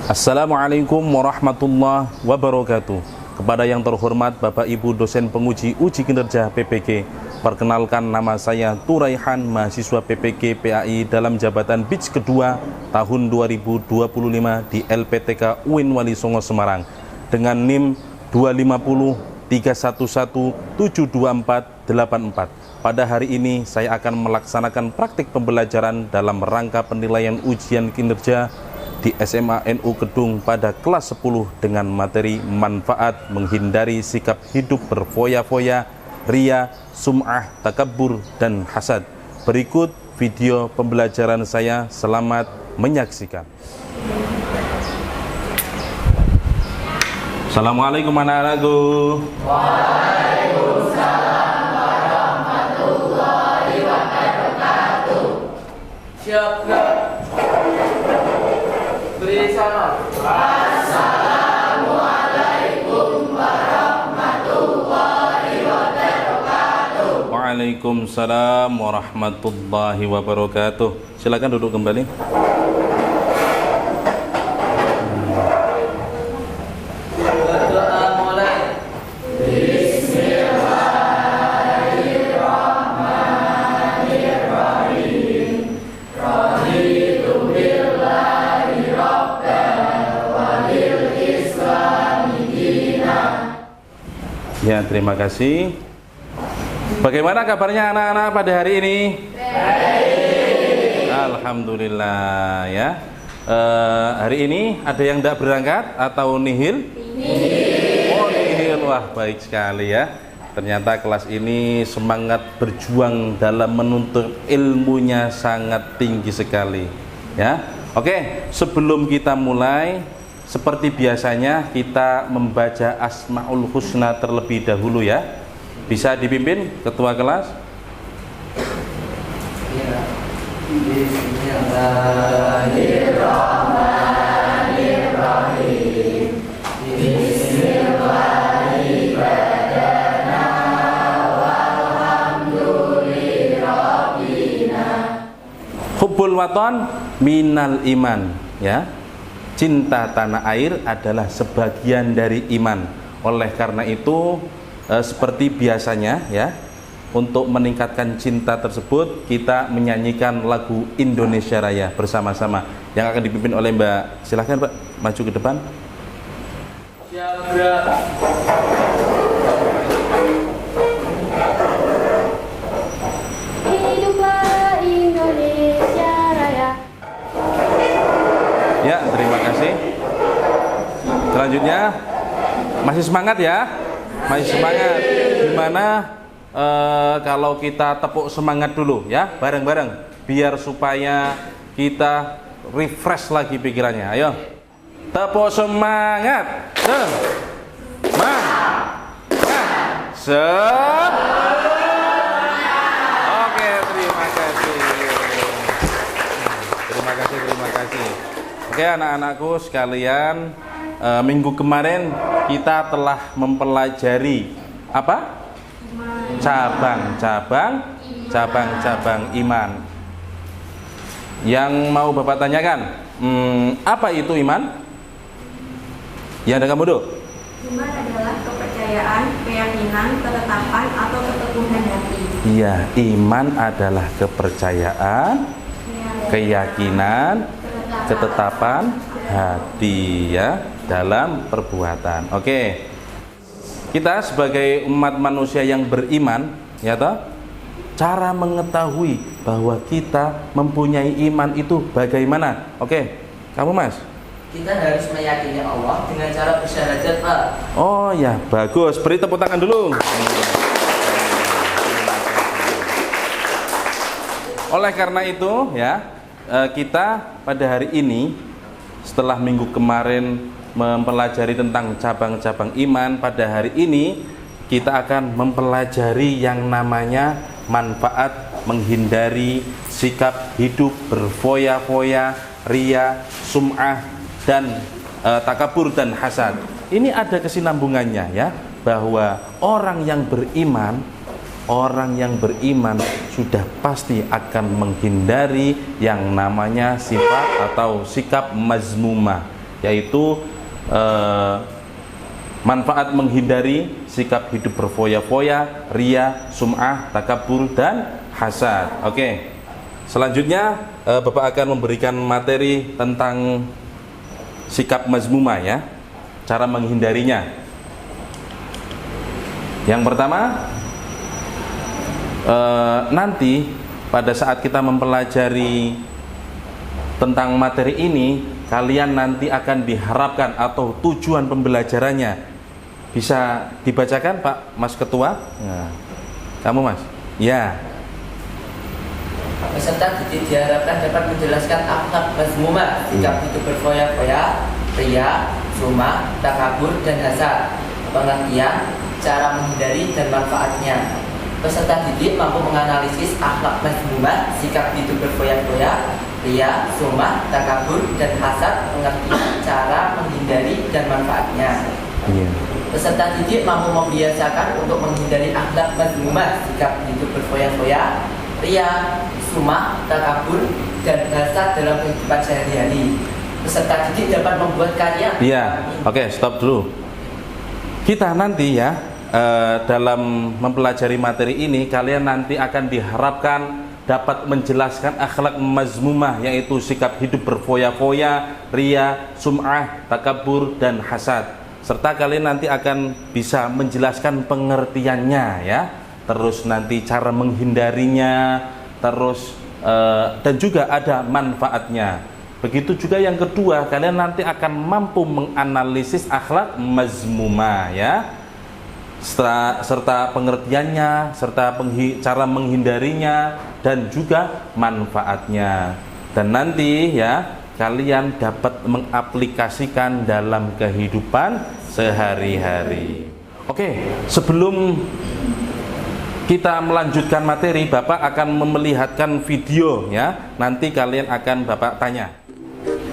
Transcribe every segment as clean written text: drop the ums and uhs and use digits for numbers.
Assalamualaikum warahmatullahi wabarakatuh. Kepada yang terhormat Bapak Ibu dosen penguji uji kinerja PPG, perkenalkan nama saya Turaihan, mahasiswa PPG PAI dalam jabatan BIJ kedua tahun 2025 di LPTK UIN Wali Songo Semarang dengan NIM 25031172484. Pada hari ini saya akan melaksanakan praktik pembelajaran dalam rangka penilaian ujian kinerja di SMA NU Kedung pada kelas 10 dengan materi manfaat menghindari sikap hidup berfoya-foya, ria, sum'ah, takabur, dan hasad. Berikut video pembelajaran saya, selamat menyaksikan. Assalamualaikum anak-anakku. Waalaikumsalam warahmatullahi wabarakatuh. Siap, beri salam. Assalamualaikum warahmatullahi wabarakatuh. Waalaikumsalam warahmatullahi wabarakatuh. Silakan duduk kembali. Berdoa mulai. Bismillahirrahmanirrahim. Raditu billahi rabban wa bil islami dinan. Ya, terima kasih. Bagaimana kabarnya anak-anak pada hari ini? Baik. Alhamdulillah ya. Hari ini ada yang tidak berangkat atau nihil? Nihil. Oh, nihil. Wah, baik sekali ya. Ternyata kelas ini semangat berjuang dalam menuntut ilmunya sangat tinggi sekali ya. Oke, sebelum kita mulai, seperti biasanya kita membaca Asmaul Husna terlebih dahulu ya. Bisa dipimpin ketua kelas? Bismillahirrahmanirrahim. Bismillahirrahmanirrahim. Walhamdulillahirrabbina. Hubbul waton minal iman ya. Cinta tanah air adalah sebagian dari iman. Oleh karena itu seperti biasanya ya, untuk meningkatkan cinta tersebut kita menyanyikan lagu Indonesia Raya bersama-sama yang akan dipimpin oleh Mbak. Silahkan Mbak, maju ke depan. Siap. Hiduplah Indonesia Raya. Ya, terima kasih. Selanjutnya masih semangat ya? Masih semangat. Gimana kalau kita tepuk semangat dulu ya, bareng-bareng, biar supaya kita refresh lagi pikirannya. Ayo, tepuk semangat. Oke, terima kasih. Terima kasih. Oke, anak-anakku sekalian, minggu kemarin kita telah mempelajari apa? Cabang-cabang iman. Yang mau Bapak tanyakan, apa itu iman? Ya, ada kamu dulu. Iman adalah kepercayaan, keyakinan, ketetapan atau keteguhan hati. Iya, iman adalah kepercayaan, keyakinan, ketetapan hati ya dalam perbuatan. Oke. Kita sebagai umat manusia yang beriman, ya toh, cara mengetahui bahwa kita mempunyai iman itu bagaimana? Oke, kamu Mas? Kita harus meyakini Allah dengan cara bersyahadat, Pak. Oh ya, bagus. Beri tepuk tangan dulu. Oleh karena itu, ya, kita pada hari ini setelah minggu kemarin mempelajari tentang cabang-cabang iman, pada hari ini kita akan mempelajari yang namanya manfaat menghindari sikap hidup berfoya-foya, ria, sum'ah, dan takabur dan hasad. Ini ada kesinambungannya ya, bahwa orang yang beriman sudah pasti akan menghindari yang namanya sifat atau sikap mazmumah. yaitu manfaat menghindari sikap hidup berfoya-foya, riya, sum'ah, takabur, dan hasad. Oke. Selanjutnya Bapak akan memberikan materi tentang sikap mazmumah ya, cara menghindarinya. Yang pertama, nanti pada saat kita mempelajari tentang materi ini, kalian nanti akan diharapkan atau tujuan pembelajarannya bisa dibacakan Pak Mas Ketua. Nah, kamu Mas? Ya. Peserta didik diharapkan dapat menjelaskan akhlak mazmumah, sikap hidup berfoya-foya, riya, sum'ah, takabur, dan hasad, pengertian, cara menghindari, dan manfaatnya. Peserta didik mampu menganalisis akhlak mazmumah, sikap hidup berfoya-foya, riya, sum'ah, takabur, dan hasad, pengertian, cara menghindari, dan manfaatnya. Peserta didik mampu membiasakan untuk menghindari akhlak mazmumah, sikap hidup berfoya-foya, riya, sum'ah, takabur, dan hasad dalam kehidupan sehari-hari. Peserta didik dapat membuat karya. Iya, oke, stop dulu. Kita nanti ya dalam mempelajari materi ini, kalian nanti akan diharapkan dapat menjelaskan akhlak mazmumah, yaitu sikap hidup berfoya-foya, riya, sum'ah, takabur, dan hasad. Serta kalian nanti akan bisa menjelaskan pengertiannya ya. Terus nanti cara menghindarinya, terus dan juga ada manfaatnya. Begitu juga yang kedua, kalian nanti akan mampu menganalisis akhlak mazmumah ya, serta pengertiannya, serta cara menghindarinya, dan juga manfaatnya. Dan nanti ya kalian dapat mengaplikasikan dalam kehidupan sehari-hari. Oke, sebelum kita melanjutkan materi, Bapak akan memperlihatkan video ya. Nanti kalian akan Bapak tanya.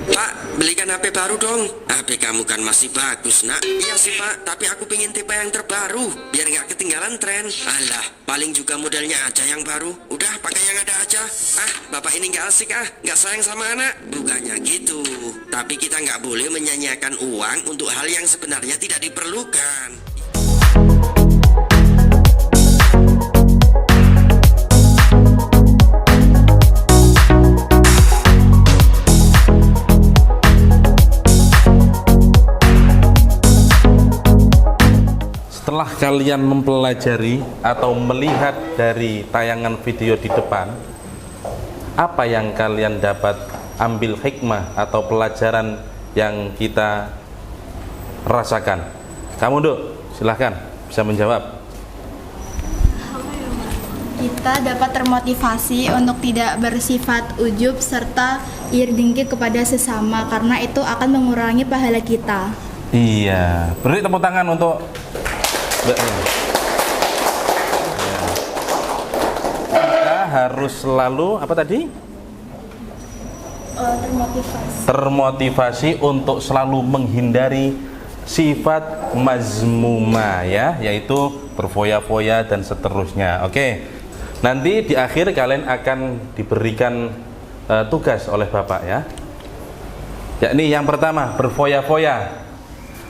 Pak, belikan HP baru dong. HP kamu kan masih bagus nak. Iya sih Pak, tapi aku pengen tipe yang terbaru biar nggak ketinggalan tren. Alah, paling juga modelnya aja yang baru. Udah pakai yang ada aja. Bapak ini nggak asik nggak sayang sama anak. Bukannya gitu, tapi kita nggak boleh menyanyiakan uang untuk hal yang sebenarnya tidak diperlukan. Setelah kalian mempelajari atau melihat dari tayangan video di depan, apa yang kalian dapat ambil hikmah atau pelajaran yang kita rasakan? Kamu Duk, silahkan bisa menjawab. Kita dapat termotivasi untuk tidak bersifat ujub serta iri dengki kepada sesama, karena itu akan mengurangi pahala kita. Iya, beri tepuk tangan untuk Mbaknya. Kita harus selalu apa tadi? Termotivasi untuk selalu menghindari sifat mazmumah ya, yaitu berfoya-foya dan seterusnya. Oke. Nanti di akhir kalian akan diberikan tugas oleh Bapak ya. Yakni yang pertama, berfoya-foya.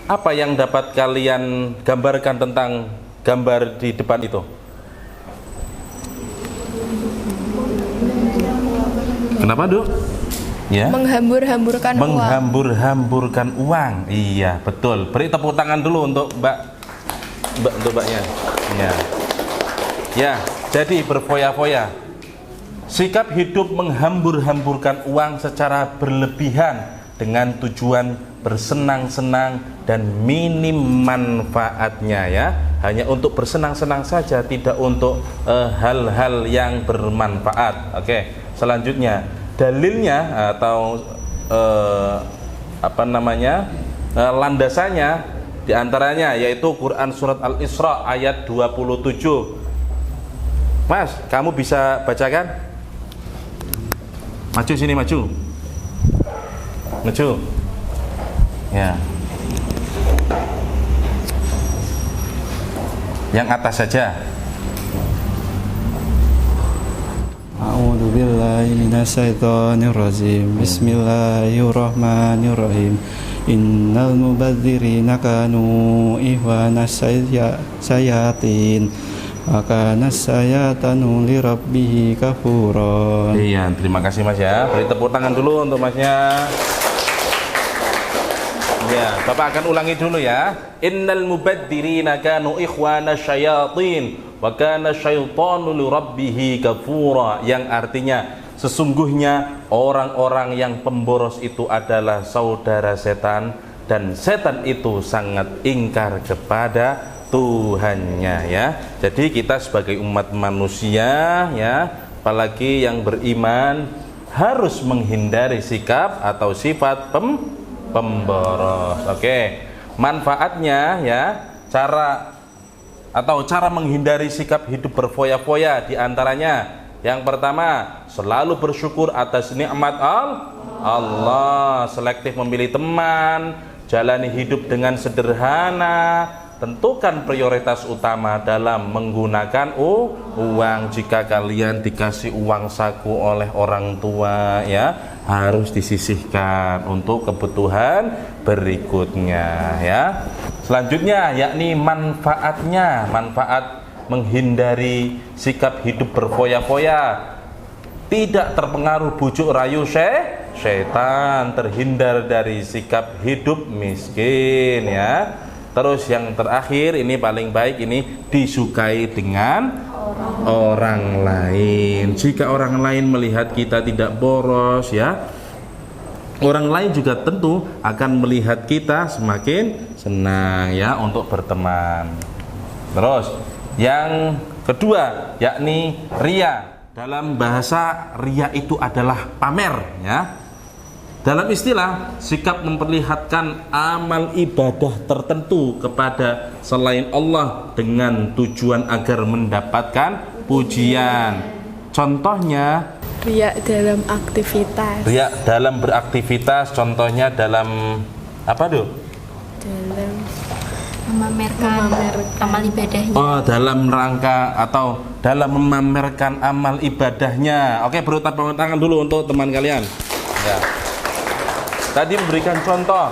Apa yang dapat kalian gambarkan tentang gambar di depan itu? Kenapa, Duk? Ya. Menghambur-hamburkan uang. Menghambur-hamburkan uang. Iya, betul. Beri tepuk tangan dulu untuk Mbaknya. Ya. Ya, jadi berfoya-foya. Sikap hidup menghambur-hamburkan uang secara berlebihan dengan tujuan bersenang-senang dan minim manfaatnya ya, hanya untuk bersenang-senang saja, tidak untuk hal-hal yang bermanfaat. Oke, selanjutnya dalilnya atau landasannya diantaranya yaitu Quran surat Al-Isra ayat 27. Mas, kamu bisa bacakan? Maju sini, maju. Ya. Yang atas saja. A'udzu billahi minasyaitonir rajim. Bismillahirrahmanirrahim. Innal mubadzirina kanu ihwanas sayatin wa kana sayatanu li rabbih kafura. Iya, terima kasih Mas ya. Beri tepuk tangan dulu untuk Masnya. Ya, Bapak akan ulangi dulu ya. Innal mubadzirina kanu ikhwana syayatin wa kana syaitanu li rabbih kafura, yang artinya sesungguhnya orang-orang yang pemboros itu adalah saudara setan, dan setan itu sangat ingkar kepada Tuhannya ya. Jadi kita sebagai umat manusia ya, apalagi yang beriman, harus menghindari sikap atau sifat pemboros. Oke. Manfaatnya ya, cara menghindari sikap hidup berfoya-foya diantaranya yang pertama, selalu bersyukur atas nikmat Allah, selektif memilih teman, jalani hidup dengan sederhana, tentukan prioritas utama dalam menggunakan uang. Jika kalian dikasih uang saku oleh orang tua ya, harus disisihkan untuk kebutuhan berikutnya ya. Selanjutnya yakni manfaatnya, manfaat menghindari sikap hidup berfoya-foya, tidak terpengaruh bujuk rayu setan, terhindar dari sikap hidup miskin ya. Terus yang terakhir ini paling baik, ini disukai dengan orang lain. Jika orang lain melihat kita tidak boros ya, orang lain juga tentu akan melihat kita semakin senang ya untuk berteman. Terus yang kedua yakni ria. Dalam bahasa ria itu adalah pamer ya. Dalam istilah, sikap memperlihatkan amal ibadah tertentu kepada selain Allah dengan tujuan agar mendapatkan pujian. Contohnya ria dalam aktivitas. Ria dalam beraktivitas, contohnya dalam apa tuh? Dalam Memamerkan amal ibadahnya. Oh, dalam rangka atau dalam memamerkan amal ibadahnya. Oke, beri tepuk tangan dulu untuk teman kalian. Ya. Tadi memberikan contoh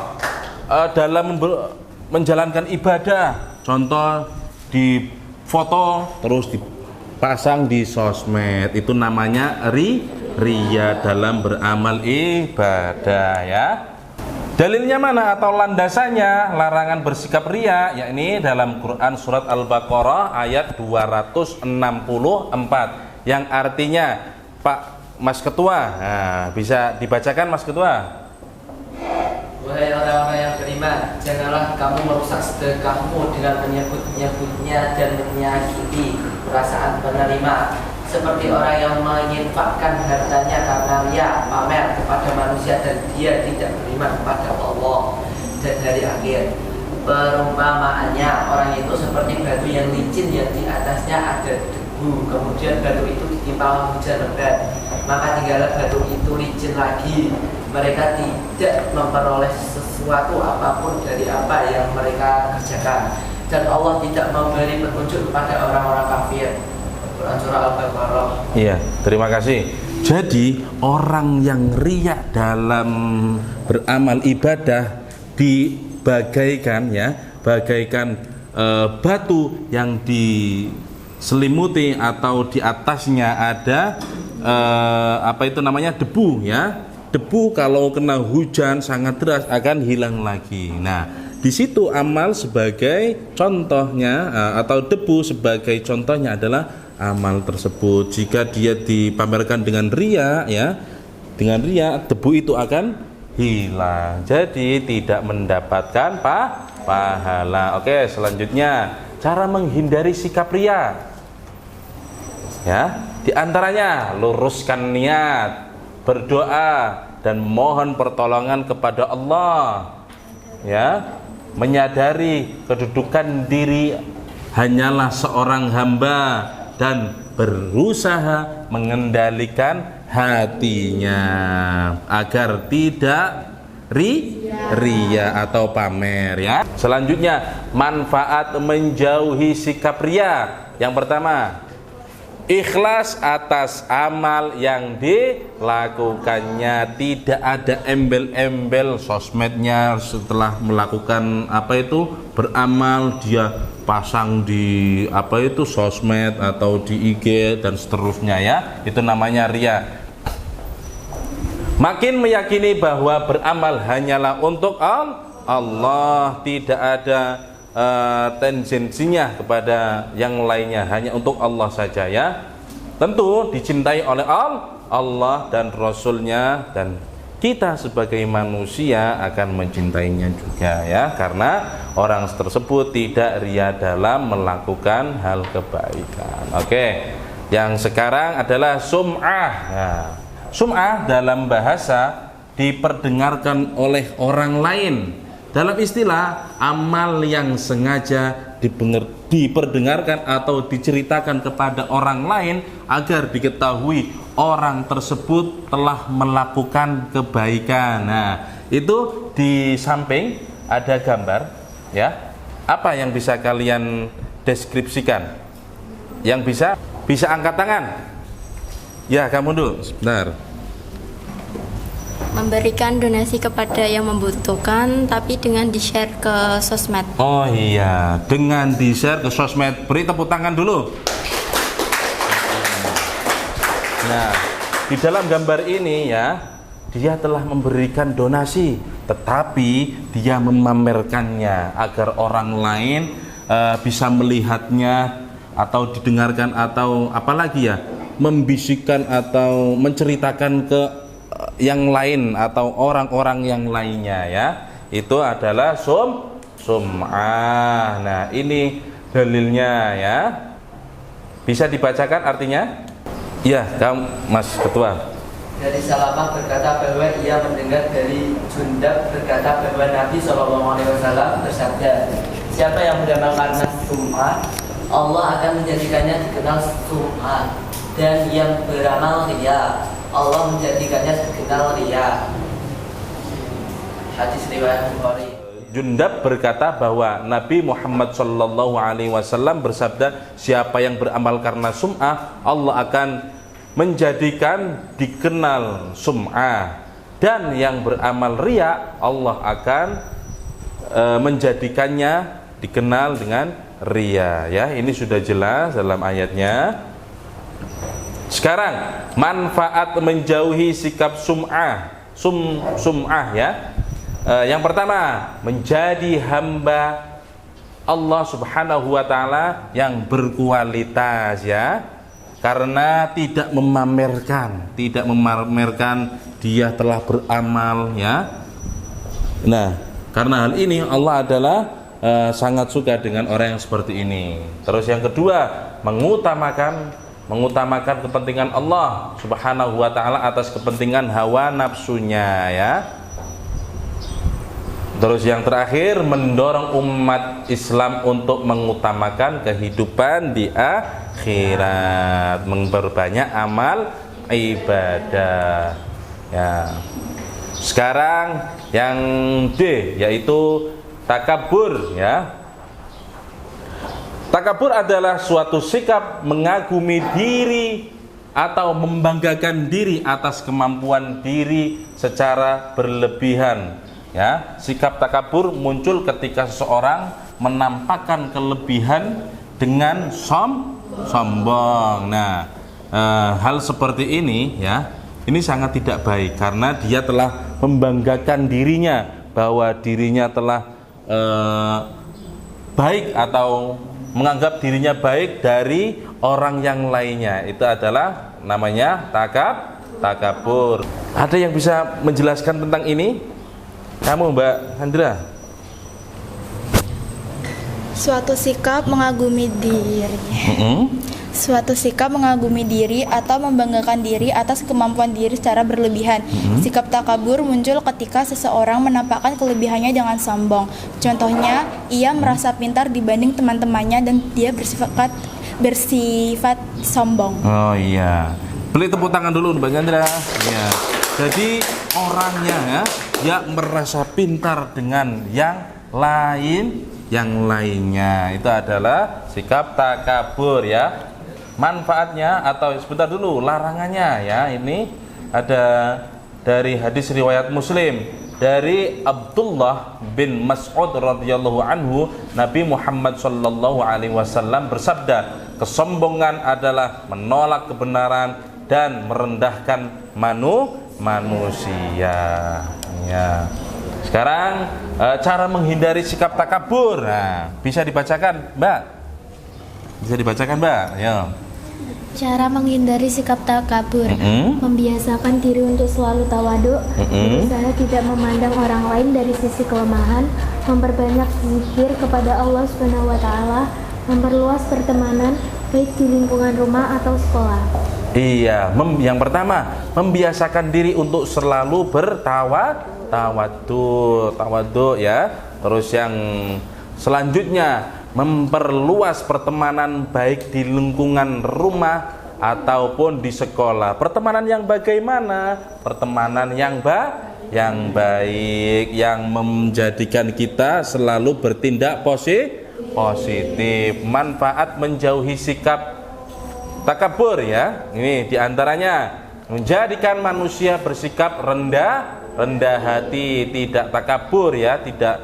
dalam menjalankan ibadah. Contoh di foto terus dipasang di sosmed. Itu namanya ria dalam beramal ibadah ya. Dalilnya mana atau landasannya larangan bersikap ria, yakni dalam Quran surat Al-Baqarah ayat 264 yang artinya, Pak Mas Ketua, nah, bisa dibacakan Mas Ketua? Wahai orang-orang yang beriman, janganlah kamu merusak sedekahmu dengan menyebut-nyebutnya dan menyakiti perasaan penerima, seperti orang yang menginfakkan hartanya karena ria, pamer kepada manusia dan dia tidak beriman kepada Allah dan hari akhir. Perumpamaannya, orang itu seperti batu yang licin yang di atasnya ada debu, kemudian batu itu ditimpa hujan lebat, maka tinggallah batu itu licin lagi. Mereka tidak memperoleh sesuatu apapun dari apa yang mereka kerjakan, dan Allah tidak memberi petunjuk kepada orang-orang kafir. Surah Al-Baqarah. Iya, terima kasih. Jadi orang yang riya dalam beramal ibadah dibagaikan ya, bagaikan batu yang diselimuti atau di atasnya ada apa itu namanya, debu ya. Debu kalau kena hujan sangat deras akan hilang lagi. Nah, di situ amal sebagai contohnya atau debu sebagai contohnya adalah amal tersebut. Jika dia dipamerkan dengan ria ya, dengan ria debu itu akan hilang, jadi tidak mendapatkan pahala. Oke, selanjutnya cara menghindari sikap ria ya, diantaranya luruskan niat, berdoa dan mohon pertolongan kepada Allah ya, menyadari kedudukan diri hanyalah seorang hamba dan berusaha mengendalikan hatinya agar tidak ria atau pamer ya. Selanjutnya manfaat menjauhi sikap ria. Yang pertama, ikhlas atas amal yang dilakukannya, tidak ada embel-embel sosmednya setelah melakukan beramal dia pasang di sosmed atau di IG dan seterusnya ya, itu namanya ria. Makin meyakini bahwa beramal hanyalah untuk Allah, tidak ada tendensinya kepada yang lainnya, hanya untuk Allah saja ya. Tentu dicintai oleh Allah dan Rasulnya, dan kita sebagai manusia akan mencintainya juga ya, karena orang tersebut tidak ria dalam melakukan hal kebaikan. Oke, yang sekarang adalah sum'ah. Nah, sum'ah dalam bahasa diperdengarkan oleh orang lain. Dalam istilah, amal yang sengaja diperdengarkan atau diceritakan kepada orang lain agar diketahui orang tersebut telah melakukan kebaikan. Nah, itu di samping ada gambar ya. Apa yang bisa kalian deskripsikan? Yang bisa angkat tangan. Ya, kamu dulu, sebentar. Memberikan donasi kepada yang membutuhkan, tapi dengan di-share ke sosmed. Oh iya, dengan di-share ke sosmed. Beri tepuk tangan dulu. Nah, di dalam gambar ini ya, dia telah memberikan donasi, tetapi dia memamerkannya agar orang lain bisa melihatnya atau didengarkan, atau apalagi ya, membisikkan atau menceritakan ke yang lain atau orang-orang yang lainnya ya. Itu adalah sum'ah. Nah, ini dalilnya ya. Bisa dibacakan artinya? Ya, kamu Mas Ketua. Dari Salamah berkata bahwa ia mendengar dari Jundab berkata bahwa Nabi SAW bersabda, siapa yang beramal karena sum'ah, Allah akan menjadikannya dikenal sum'ah, dan yang beramal riya, Allah menjadikannya dikenal riya. Hadis riwayat Bukhari. Jundab berkata bahwa Nabi Muhammad SAW bersabda, siapa yang beramal karena sum'ah, Allah akan menjadikan dikenal sum'ah, dan yang beramal riya, Allah akan menjadikannya dikenal dengan riya ya. Ini sudah jelas dalam ayatnya. Sekarang manfaat menjauhi sikap sum'ah ya. Yang pertama, menjadi hamba Allah Subhanahu wa taala yang berkualitas ya. Karena tidak memamerkan dia telah beramal ya. Nah, karena hal ini Allah adalah sangat suka dengan orang yang seperti ini. Terus yang kedua, mengutamakan kepentingan Allah Subhanahu wa taala atas kepentingan hawa nafsunya ya. Terus yang terakhir, mendorong umat Islam untuk mengutamakan kehidupan di akhirat, memperbanyak amal ibadah ya. Sekarang yang D, yaitu takabur ya. Takabur adalah suatu sikap mengagumi diri atau membanggakan diri atas kemampuan diri secara berlebihan ya. Sikap takabur muncul ketika seseorang menampakkan kelebihan dengan sombong. Nah, hal seperti ini ya, ini sangat tidak baik karena dia telah membanggakan dirinya bahwa dirinya telah baik atau menganggap dirinya baik dari orang yang lainnya. Itu adalah namanya takabur. Ada yang bisa menjelaskan tentang ini? Kamu Mbak Handra? Suatu sikap mengagumi diri. Suatu sikap mengagumi diri atau membanggakan diri atas kemampuan diri secara berlebihan. Sikap takabur muncul ketika seseorang menampakkan kelebihannya dengan sombong. Contohnya, ia merasa pintar dibanding teman-temannya dan dia bersifat sombong. Oh iya. Beli tepuk tangan dulu Mbak Chandra. Ya. Jadi orangnya ya, dia merasa pintar dengan yang lainnya. Itu adalah sikap takabur ya. manfaatnya atau sebentar dulu larangannya ya. Ini ada dari hadis riwayat Muslim dari Abdullah bin Mas'ud radhiyallahu anhu, Nabi Muhammad sallallahu alaihi wasallam bersabda, kesombongan adalah menolak kebenaran dan merendahkan manusia. Ya. Sekarang cara menghindari sikap takabur. Nah, bisa dibacakan, Mbak? Bisa dibacakan, Mbak? Ya. Cara menghindari sikap takabur, membiasakan diri untuk selalu tawaduk, berusaha tidak memandang orang lain dari sisi kelemahan, memperbanyak zikir kepada Allah Subhanahu wa taala, memperluas pertemanan baik di lingkungan rumah atau sekolah. Iya, yang pertama, membiasakan diri untuk selalu tawaduk ya. Terus yang selanjutnya, memperluas pertemanan baik di lingkungan rumah ataupun di sekolah. Pertemanan yang bagaimana? Pertemanan yang baik, yang menjadikan kita selalu bertindak positif. Manfaat menjauhi sikap takabur ya. Ini diantaranya menjadikan manusia bersikap rendah hati, tidak takabur ya, tidak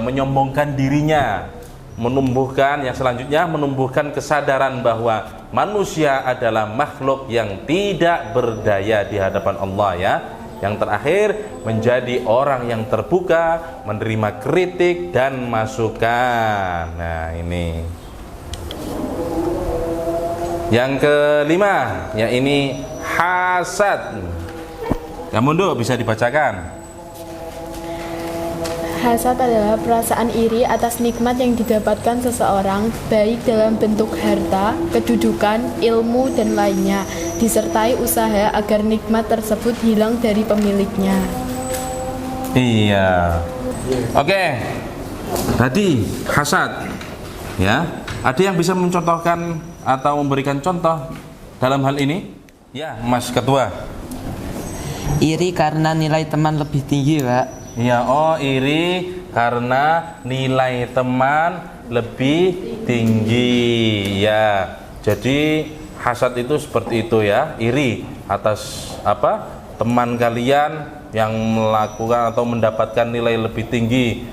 menyombongkan dirinya. Menumbuhkan yang selanjutnya, menumbuhkan kesadaran bahwa manusia adalah makhluk yang tidak berdaya di hadapan Allah ya. Yang terakhir, menjadi orang yang terbuka, menerima kritik dan masukan. Nah, ini. Yang kelima, ya ini hasad. Ya Mundo, bisa dibacakan. Hasad adalah perasaan iri atas nikmat yang didapatkan seseorang, baik dalam bentuk harta, kedudukan, ilmu, dan lainnya, disertai usaha agar nikmat tersebut hilang dari pemiliknya. Iya. Oke. Tadi hasad. Ya. Ada yang bisa mencontohkan atau memberikan contoh dalam hal ini? Ya, Mas Ketua. Iri karena nilai teman lebih tinggi, Pak. Ya, iri karena nilai teman lebih tinggi. Ya. Jadi hasad itu seperti itu ya, iri atas teman kalian yang melakukan atau mendapatkan nilai lebih tinggi.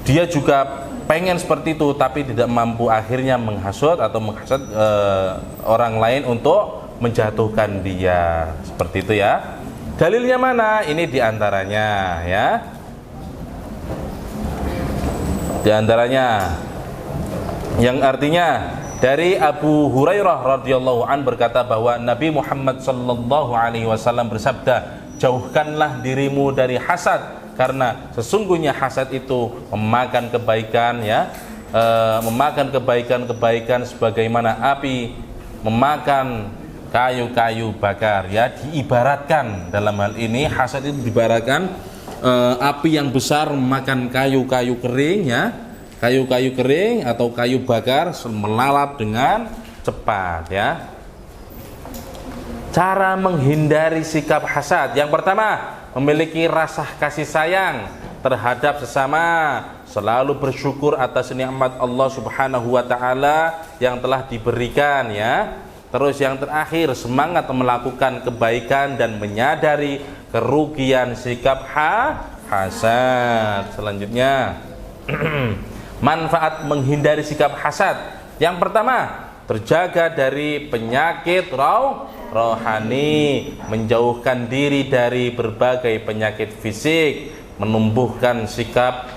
Dia juga pengen seperti itu tapi tidak mampu, akhirnya menghasut atau menghasut orang lain untuk menjatuhkan dia. Seperti itu ya. Dalilnya mana? Ini diantaranya ya. Diantaranya yang artinya dari Abu Hurairah radhiyallahu an berkata bahwa Nabi Muhammad sallallahu alaihi wasallam bersabda, jauhkanlah dirimu dari hasad karena sesungguhnya hasad itu memakan kebaikan ya, memakan kebaikan sebagaimana api memakan kayu-kayu bakar ya. Diibaratkan dalam hal ini hasad itu diibaratkan api yang besar memakan kayu-kayu kering ya, kayu-kayu kering atau kayu bakar melalap dengan cepat ya. Cara menghindari sikap hasad, yang pertama, memiliki rasa kasih sayang terhadap sesama, selalu bersyukur atas nikmat Allah Subhanahu wa taala yang telah diberikan ya. Terus yang terakhir, semangat melakukan kebaikan dan menyadari kerugian sikap hasad. Selanjutnya, manfaat menghindari sikap hasad. Yang pertama, terjaga dari penyakit rohani, menjauhkan diri dari berbagai penyakit fisik, menumbuhkan sikap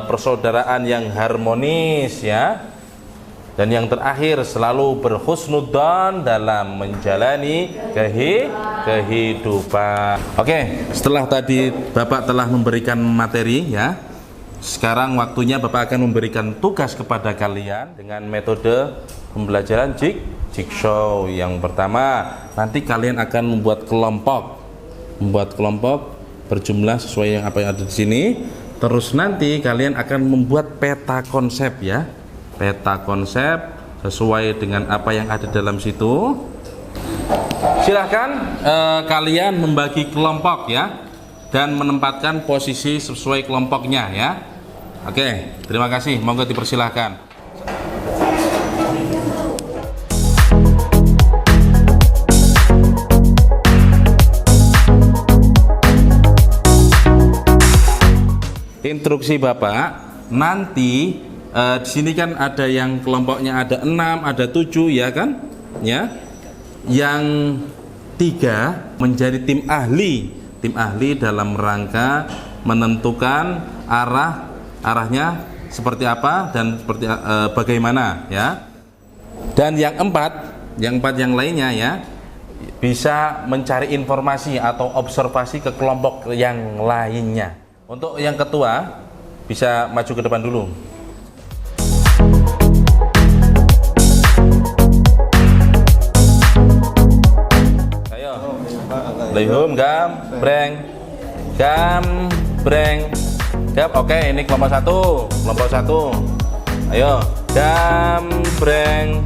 persaudaraan yang harmonis ya. Dan yang terakhir, selalu berhusnudzon dalam menjalani kehidupan. Oke, setelah tadi Bapak telah memberikan materi ya, sekarang waktunya Bapak akan memberikan tugas kepada kalian dengan metode pembelajaran jigsaw. Yang pertama, nanti kalian akan membuat kelompok berjumlah sesuai yang apa yang ada di sini. Terus nanti kalian akan membuat peta konsep ya, peta konsep sesuai dengan apa yang ada dalam situ. Silahkan kalian membagi kelompok ya, dan menempatkan posisi sesuai kelompoknya ya. Oke, terima kasih. Monggo dipersilahkan. instruksi Bapak nanti di sini kan ada yang kelompoknya ada 6, ada 7 ya kan? Ya. Yang 3 menjadi tim ahli dalam rangka menentukan arahnya seperti apa dan seperti bagaimana ya. Dan yang 4 yang lainnya ya bisa mencari informasi atau observasi ke kelompok yang lainnya. Untuk yang ketua bisa maju ke depan dulu. Ayo. Lihum gambreng. Gap. Oke, ini kelompok 1. Ayo, gambreng.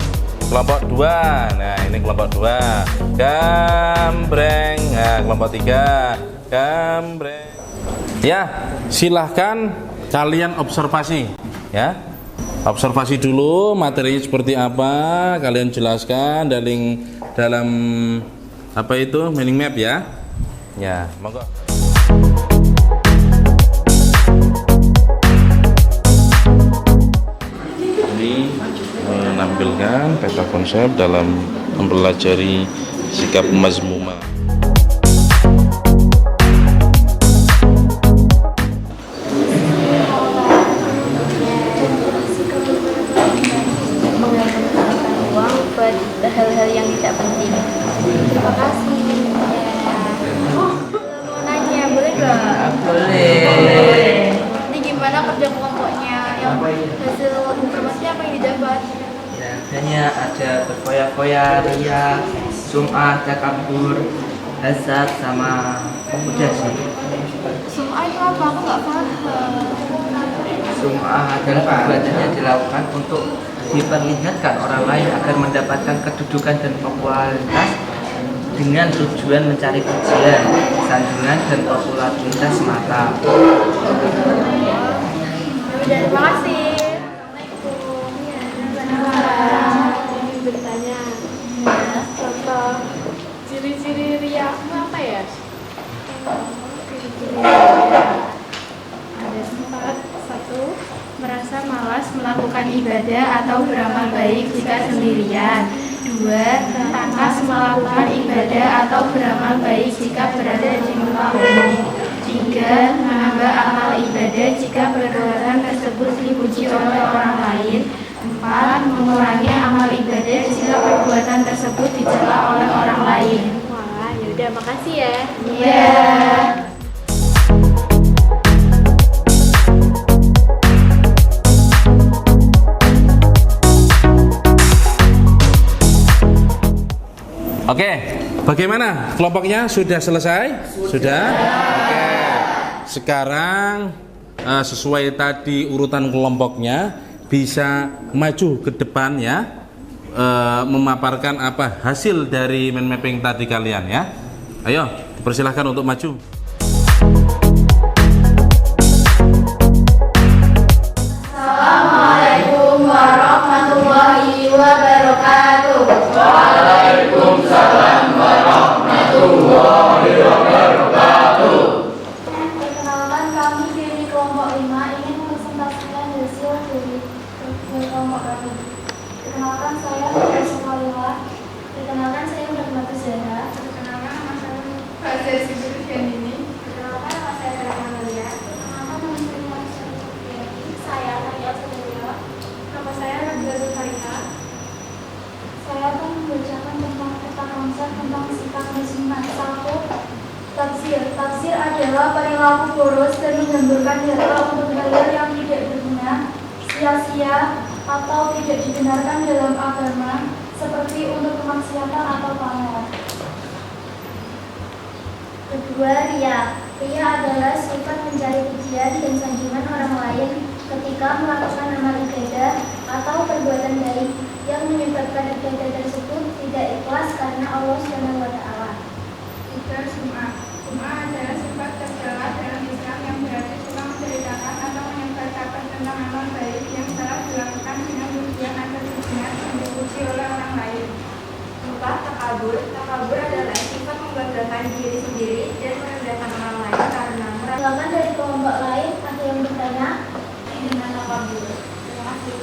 Kelompok 2. Nah, ini kelompok 2. Gambreng. Nah, kelompok 3. Gambreng. Ya, silahkan kalian observasi ya. Observasi dulu materinya seperti apa, kalian jelaskan dalam apa itu meaning map ya. Ya, monggo. Ini menampilkan peta konsep dalam mempelajari sikap mazmumah. Hal-hal yang tidak penting. Terima kasih. Mau nanya, boleh nggak? Boleh. Ini gimana kerja kelompoknya? Yang hasil informasi apa yang didapat? Ya, hanya ada berfoya-foya, riya, sum'ah, takabur, hasad, sama udah sih. Sum'ah itu apa? Aku nggak paham. Sum'ah adalah perbuatan yang dilakukan untuk diperlihatkan orang lain agar mendapatkan kedudukan dan popularitas dengan tujuan mencari pujian, sanjungan, dan popularitas semata. Terima kasih. Bertanya, contoh ciri-ciri riya itu apa ya? Ada 4. 1. Merasa malas melakukan ibadah atau beramal baik jika sendirian. 2. Tangkas melakukan ibadah atau beramal baik jika berada di muka umum. 3. Menambah amal ibadah jika perbuatan tersebut dipuji oleh orang lain. 4. Mengurangi amal ibadah jika perbuatan tersebut dicela oleh orang lain. Wah, yaudah, makasih ya. Iya. Oke, bagaimana? Kelompoknya sudah selesai? Sudah? Oke. Sekarang sesuai tadi urutan kelompoknya bisa maju ke depan ya, memaparkan apa hasil dari mind mapping tadi kalian ya. Ayo, dipersilahkan untuk maju. Assalamualaikum warahmatullahi wabarakatuh. Waalaikumsalam warahmatullahi wabarakatuh. Perkenalkan, kami dari kelompok 5 ingin mempresentasikan hasil dari kelompok kami. Perkenalkan, saya Dr. Sokalila. Perkenalkan, saya Rahmatu Zahra. Perkenalkan, nama saya Sibir Fianini. Perkenalkan, nama saya Rahmalia. Perkenalkan, nama saya Marisa. Saya Nadia Sadelia. Nama saya Nadia Zulfarina. Saya akan membacakan tentang peta konsep tentang sikap muslimat. 1. Tafsir. Tafsir adalah perilaku boros dan menghamburkan harta untuk hal yang tidak berguna, sia-sia, atau tidak dibenarkan dalam agama, seperti untuk kemaksiatan atau pamer. Kedua, riya. Riya adalah sifat mencari pujian dan sanjungan orang lain ketika melakukan amal ibadah atau perbuatan baik yang menyebabkan ibadah tersebut tidak ikhlas karena Allah SWT. 3. Sum'ah. Sum'ah adalah sifat tercela dalam Islam yang berarti suka menceritakan atau menyebarkan tentang amal baik yang telah dilakukan dengan tujuan agar didengar dan dipuji oleh orang lain. 4. Takabur. Takabur adalah sifat membanggakan diri sendiri dan merendahkan orang lain karena merasa. Dari kelompok lain ada yang bertanya dengan takabur. Terima kasih.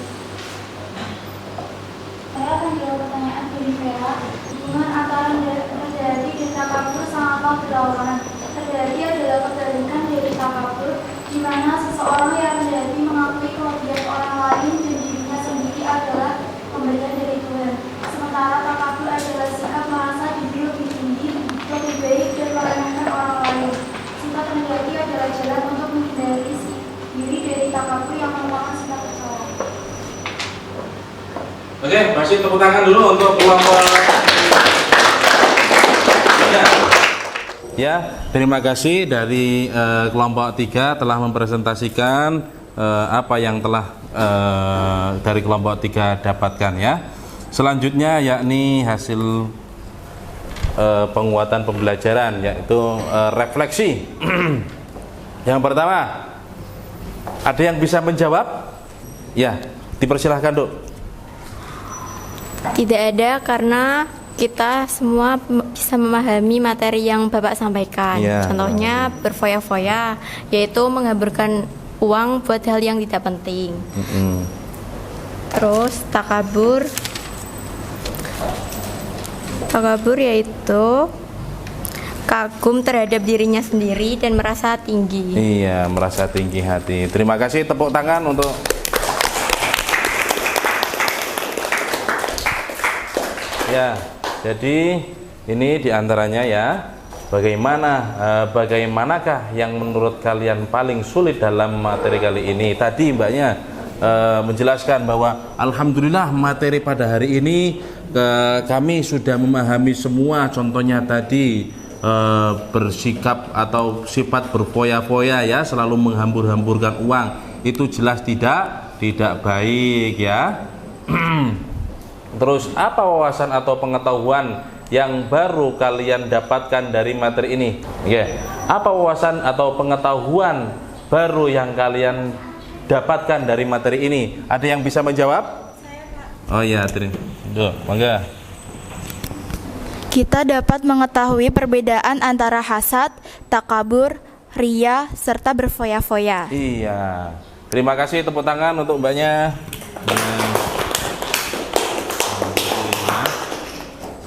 Saya akan jawab pertanyaan dari saya. Hubungan antara terjadi dan takabur sangatlah berlawanan. Terjadi adalah kebalikan dari takabur, di mana seseorang yang menjadi mengakui kelebihan orang lain dan dirinya sendiri adalah pemberian dari Tuhan. Sementara takabur adalah sikap merasa diri lebih tinggi, lebih baik dan meremehkan orang lain. Sifat terjadi adalah jalan untuk menghindari diri dari takabur yang merupakan sifat tercela. Oke, masih tepuk tangan dulu untuk kelompok. Ya, terima kasih dari kelompok 3 telah mempresentasikan apa yang telah dari kelompok 3 dapatkan ya. Selanjutnya yakni hasil penguatan pembelajaran, yaitu refleksi. Yang pertama, ada yang bisa menjawab? Ya, dipersilahkan Dok. Tidak ada, karena kita semua bisa memahami materi yang Bapak sampaikan. Ya. Contohnya berfoya-foya, yaitu menghamburkan uang buat hal yang tidak penting. Terus takabur yaitu kagum terhadap dirinya sendiri dan merasa tinggi. Iya, merasa tinggi hati. Terima kasih, tepuk tangan untuk ya. Jadi ini diantaranya ya, bagaimanakah yang menurut kalian paling sulit dalam materi kali ini? Tadi mbaknya menjelaskan bahwa alhamdulillah materi pada hari ini kami sudah memahami semua. Contohnya tadi bersikap atau sifat berfoya-foya ya, selalu menghambur-hamburkan uang, itu jelas tidak baik ya. Terus apa wawasan atau pengetahuan yang baru kalian dapatkan dari materi ini? Apa wawasan atau pengetahuan baru yang kalian dapatkan dari materi ini? Ada yang bisa menjawab? Saya, Pak. Oh iya, mangga. Kita dapat mengetahui perbedaan antara hasad, takabur, ria, serta berfoya-foya. Iya. Terima kasih, tepuk tangan untuk mbaknya.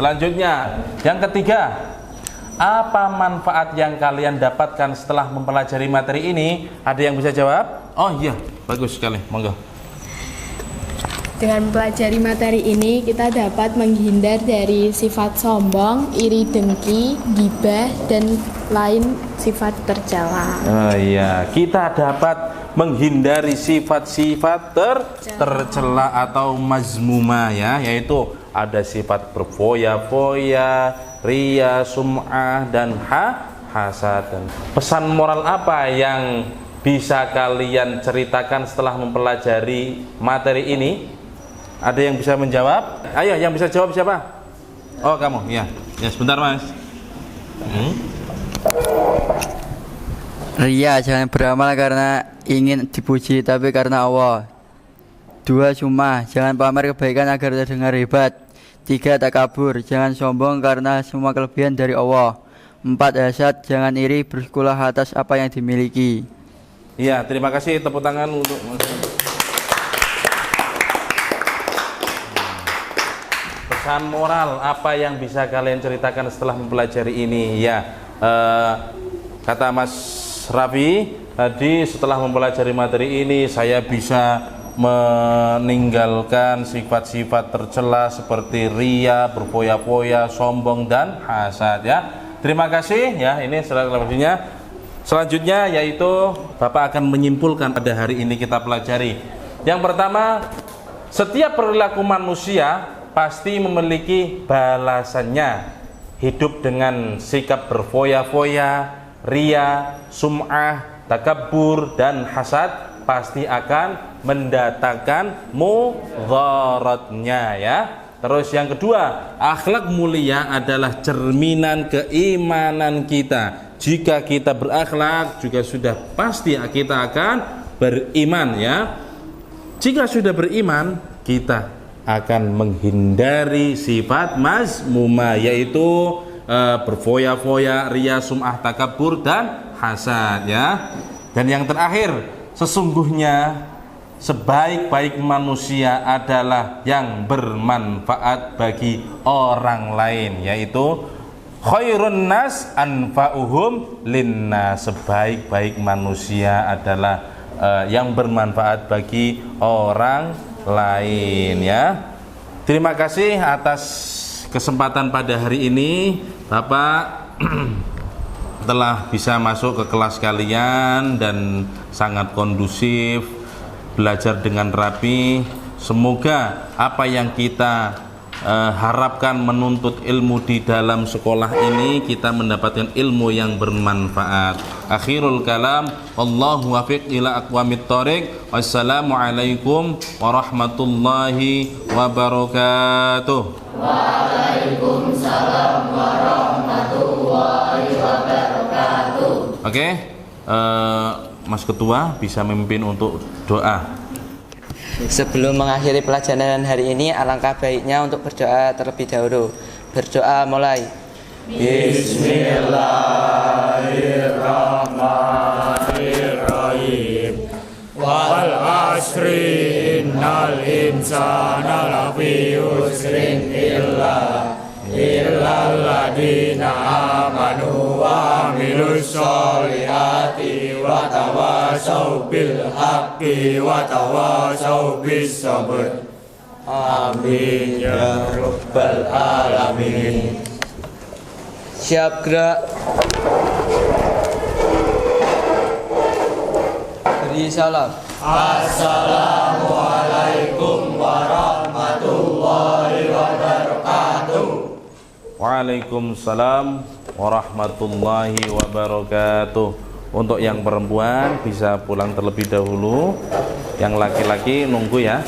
Selanjutnya, yang ketiga, apa manfaat yang kalian dapatkan setelah mempelajari materi ini? Ada yang bisa jawab? Oh iya, bagus sekali, monggo. Dengan mempelajari materi ini, kita dapat menghindar dari sifat sombong, iri dengki, gibah, dan lain sifat tercela. Oh iya, kita dapat menghindari sifat-sifat tercela atau mazmumah ya, yaitu ada sifat berfoya-foya, ria, sum'ah, dan hasad. Pesan moral apa yang bisa kalian ceritakan setelah mempelajari materi ini? Ada yang bisa menjawab? Ayo, yang bisa jawab siapa? Oh, kamu, ya. Ya, sebentar, Mas. Ria, jangan beramal karena ingin dipuji, tapi karena Allah. 2. Sum'ah, jangan pamer kebaikan agar terdengar hebat. 3. Takabur, jangan sombong karena semua kelebihan dari Allah. 4. Hasad, jangan iri, bersyukurlah atas apa yang dimiliki. Iya, terima kasih, tepuk tangan untuk pesan moral apa yang bisa kalian ceritakan setelah mempelajari ini ya. Kata Mas Raffi tadi, setelah mempelajari materi ini saya bisa meninggalkan sifat-sifat tercela seperti ria, berfoya-foya, sombong, dan hasad ya. Terima kasih ya, ini selanjutnya yaitu Bapak akan menyimpulkan pada hari ini kita pelajari. Yang pertama, setiap perilaku manusia pasti memiliki balasannya. Hidup dengan sikap berfoya-foya, ria, sum'ah, takabur, dan hasad pasti akan mendatangkan mudharatnya ya. Terus yang kedua, akhlak mulia adalah cerminan keimanan kita. Jika kita berakhlak juga sudah pasti kita akan beriman ya. Jika sudah beriman, kita akan menghindari sifat mazmumah, yaitu berfoya-foya, ria, sum'ah, takabur dan hasad ya. Dan yang terakhir, sesungguhnya sebaik-baik manusia adalah yang bermanfaat bagi orang lain, yaitu khairun nas anfa'uhum linnas. Sebaik-baik manusia adalah yang bermanfaat bagi orang lain ya. Terima kasih atas kesempatan pada hari ini. Bapak telah bisa masuk ke kelas kalian dan sangat kondusif, belajar dengan rapi. Semoga apa yang kita harapkan menuntut ilmu di dalam sekolah ini, kita mendapatkan ilmu yang bermanfaat. Akhirul kalam, Allahu wafiq ila aqwamit thoriq. Wassalamualaikum warahmatullahi wabarakatuh. Waalaikumsalam warahmatullahi wabarakatuh. Oke, Mas Ketua bisa memimpin untuk doa. Sebelum mengakhiri pelajaran hari ini, alangkah baiknya untuk berdoa terlebih dahulu. Berdoa mulai. Bismillahirrahmanirrahim. Wal asri innal insana lafi yusrin illa ladina amanu wa amilus solihati wa tawasau bil haqqi wa tawasau bis sabr. Amin ya rabbal alamin. Siap gerak. Beri salam. Assalamualaikum warahmatullahi wabarakatuh. Waalaikumsalam warahmatullahi wabarakatuh. Untuk yang perempuan bisa pulang terlebih dahulu, yang laki-laki nunggu ya.